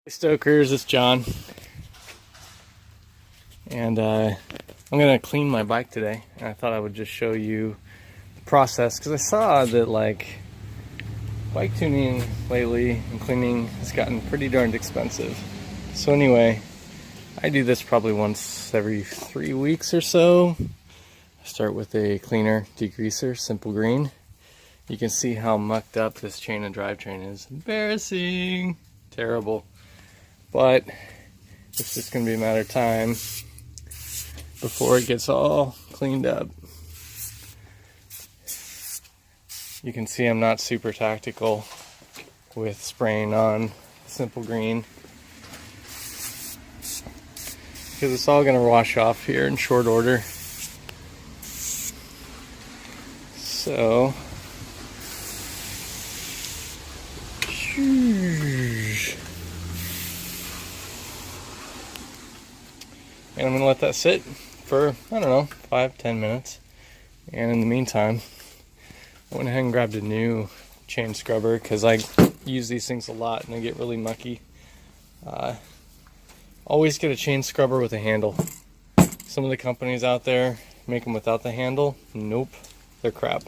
Hey Stokers, it's John, and I'm gonna clean my bike today. And I thought I would just show you the process because I saw that bike tuning lately and cleaning has gotten pretty darned expensive. So anyway, I do this probably once every 3 weeks or so. I start with a cleaner degreaser, Simple Green. You can see how mucked up this chain and drivetrain is. Embarrassing, terrible. But it's just going to be a matter of time before it gets all cleaned up. You can see I'm not super tactical with spraying on Simple Green because it's all going to wash off here in short order. So and I'm going to let that sit for, I don't know, 5-10 minutes. And in the meantime, I went ahead and grabbed a new chain scrubber because I use these things a lot and they get really mucky. Always get a chain scrubber with a handle. Some of the companies out there make them without the handle. Nope, they're crap.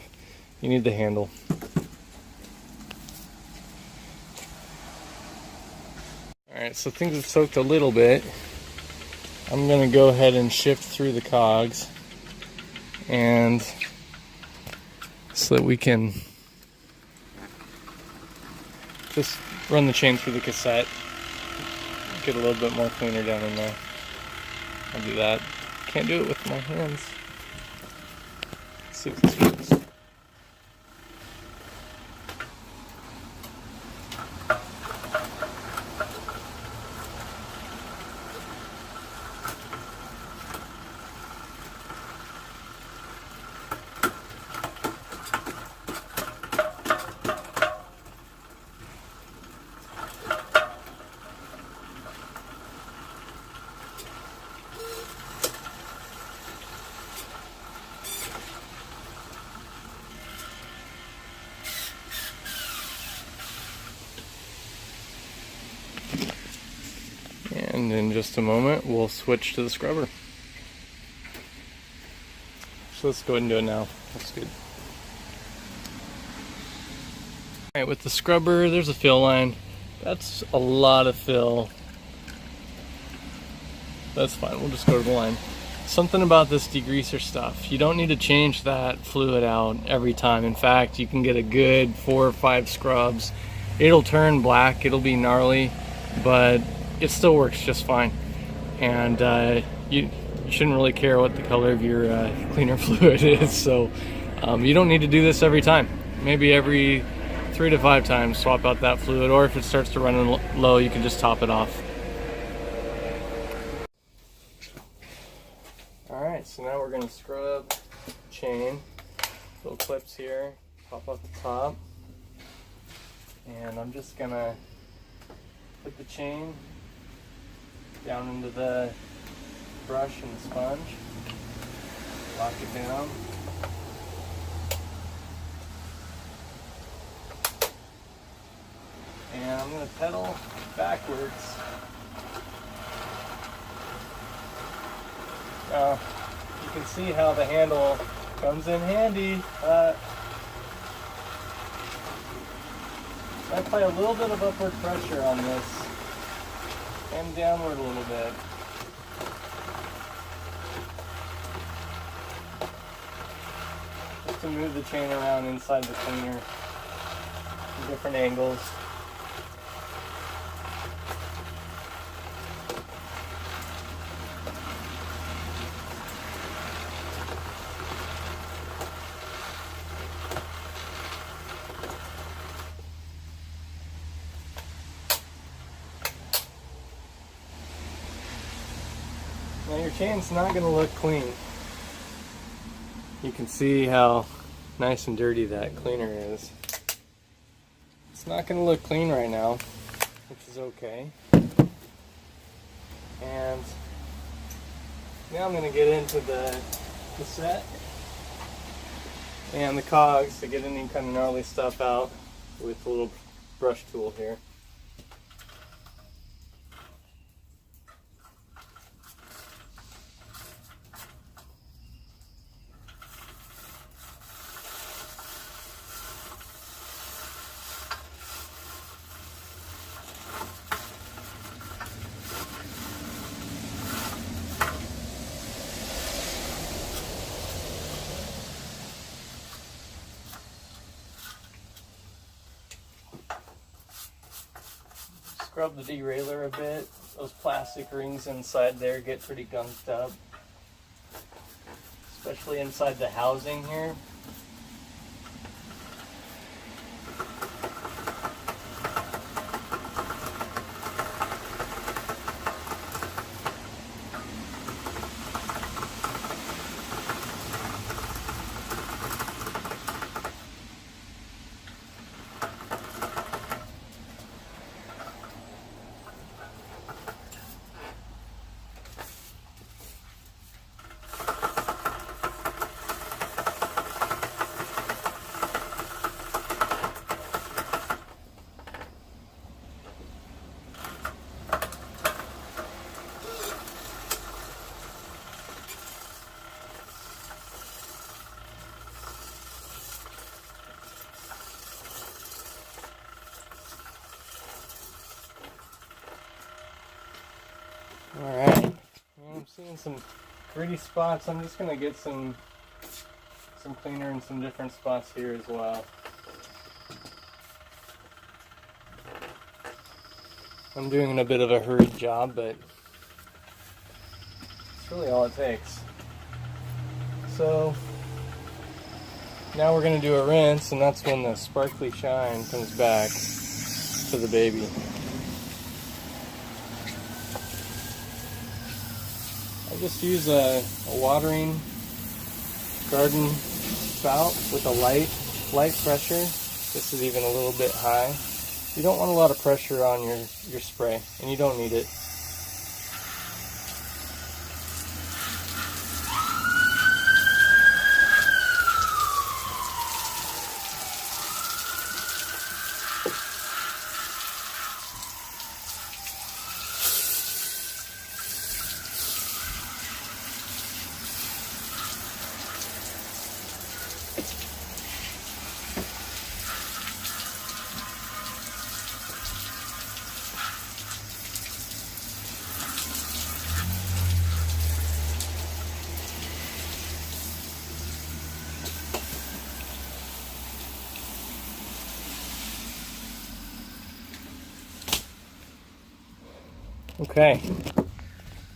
You need the handle. Alright, so things have soaked a little bit. I'm going to go ahead and shift through the cogs and so that we can just run the chain through the cassette, get a little bit more cleaner down in there. I'll do that. Can't do it with my hands. Let's see if this works. And in just a moment, we'll switch to the scrubber. So let's go ahead and do it now. That's good. Alright, with the scrubber, there's a fill line. That's a lot of fill. That's fine, we'll just go to the line. Something about this degreaser stuff. You don't need to change that fluid out every time. In fact, you can get a good 4 or 5 scrubs. It'll turn black, it'll be gnarly, but it still works just fine. And you shouldn't really care what the color of your cleaner fluid is. So you don't need to do this every time. Maybe every 3 to 5 times swap out that fluid, or if it starts to run low, you can just top it off. Alright, so now we're going to scrub chain. Little clips here, pop up the top. And I'm just going to put the chain down into the brush and the sponge, lock it down. And I'm going to pedal backwards. Now, you can see how the handle comes in handy. I apply a little bit of upward pressure on this and downward a little bit. Just to move the chain around inside the cleaner in different angles. Now your chain's not going to look clean. You can see how nice and dirty that cleaner is. It's not going to look clean right now, which is okay. And now I'm going to get into the cassette and the cogs to get any kind of gnarly stuff out with a little brush tool here. scrub the derailleur a bit. Those plastic rings inside there get pretty gunked up, especially inside the housing here. Alright, I'm seeing some gritty spots. I'm just going to get some cleaner in some different spots here as well. I'm doing a bit of a hurried job, but it's really all it takes. So now we're going to do a rinse, and that's when the sparkly shine comes back to the baby. I just use a watering garden spout with a light pressure. This is even a little bit high. You don't want a lot of pressure on your spray, and you don't need it. Okay,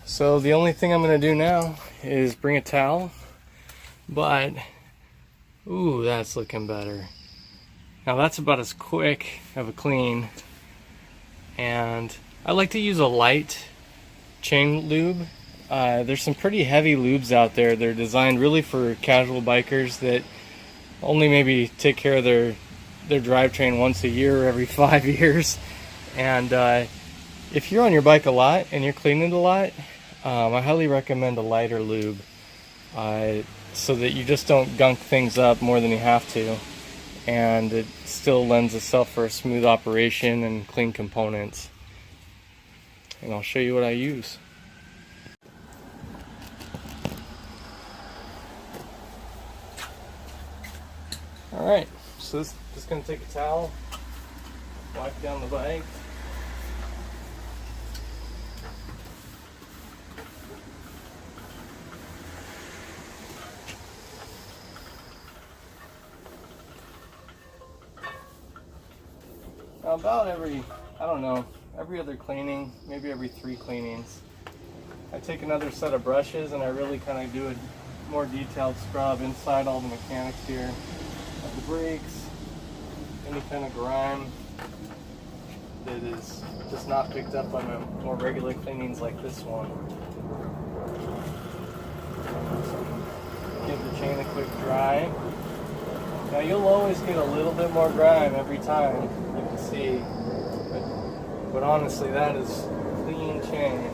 so the only thing I'm going to do now is bring a towel, but, ooh, that's looking better. Now that's about as quick of a clean, and I like to use a light chain lube. There's some pretty heavy lubes out there. They're designed really for casual bikers that only maybe take care of their drivetrain once a year or every 5 years, and if you're on your bike a lot and you're cleaning it a lot, I highly recommend a lighter lube so that you just don't gunk things up more than you have to, and it still lends itself for a smooth operation and clean components. And I'll show you what I use. Alright, so just going to take a towel, wipe down the bike. About every other cleaning, maybe every 3 cleanings, I take another set of brushes and I really kind of do a more detailed scrub inside all the mechanics here, of the brakes, any kind of grime that is just not picked up by my more regular cleanings like this one. Give the chain a quick dry. Now you'll always get a little bit more grime every time, you can see, but honestly that is clean chain.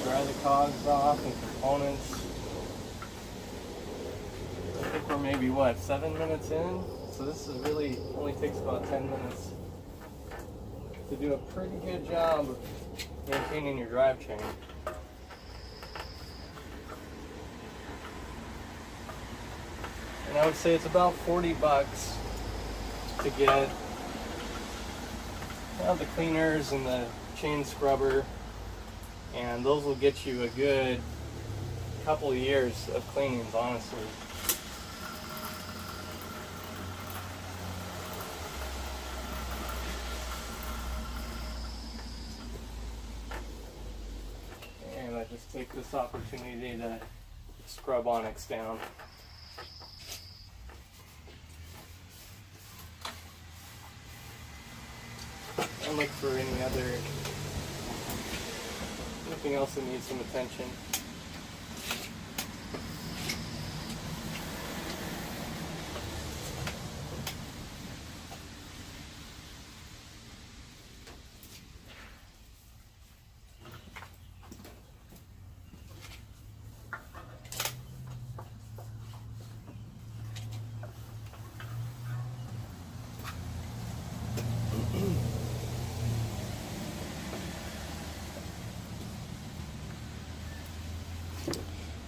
Dry the cogs off and components. I think we're maybe, what, 7 minutes in? So this is really only takes about 10 minutes to do a pretty good job of maintaining your drivetrain. And I would say it's about $40 to get the cleaners and the chain scrubber, and those will get you a good couple of years of cleanings, honestly. just take this opportunity to scrub Onyx down. And look for anything else that needs some attention.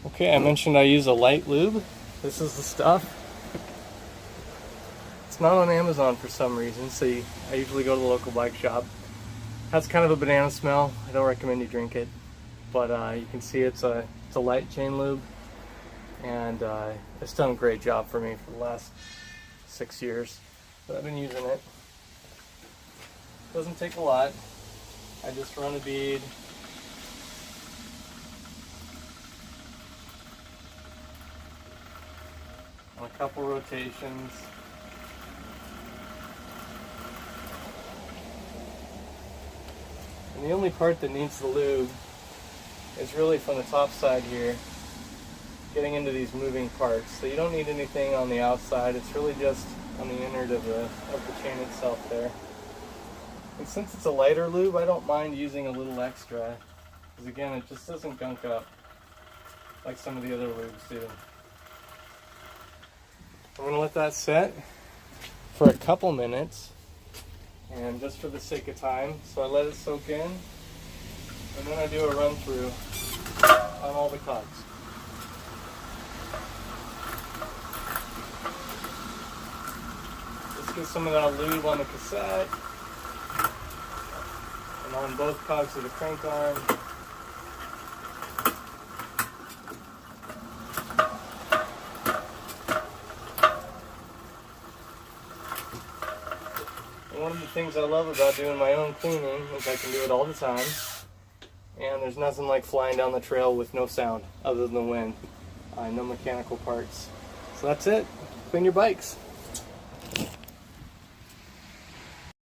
Okay, I mentioned I use a light lube. This is the stuff. It's not on Amazon for some reason, so I usually go to the local bike shop. Has kind of a banana smell. I don't recommend you drink it, but you can see it's a light chain lube, and it's done a great job for me for the last 6 years that I've been using it. Doesn't take a lot. I just run a bead. On a couple rotations. And the only part that needs the lube is really from the top side here, getting into these moving parts. So you don't need anything on the outside, it's really just on the innard of the chain itself there. And since it's a lighter lube, I don't mind using a little extra, because again, it just doesn't gunk up like some of the other lubes do. I'm going to let that set for a couple minutes, and just for the sake of time, so I let it soak in, and then I do a run through on all the cogs. Just get some of that lube on the cassette, and on both cogs of the crank arm. One of the things I love about doing my own cleaning is I can do it all the time, and there's nothing like flying down the trail with no sound other than the wind, no mechanical parts. So that's it. Clean your bikes.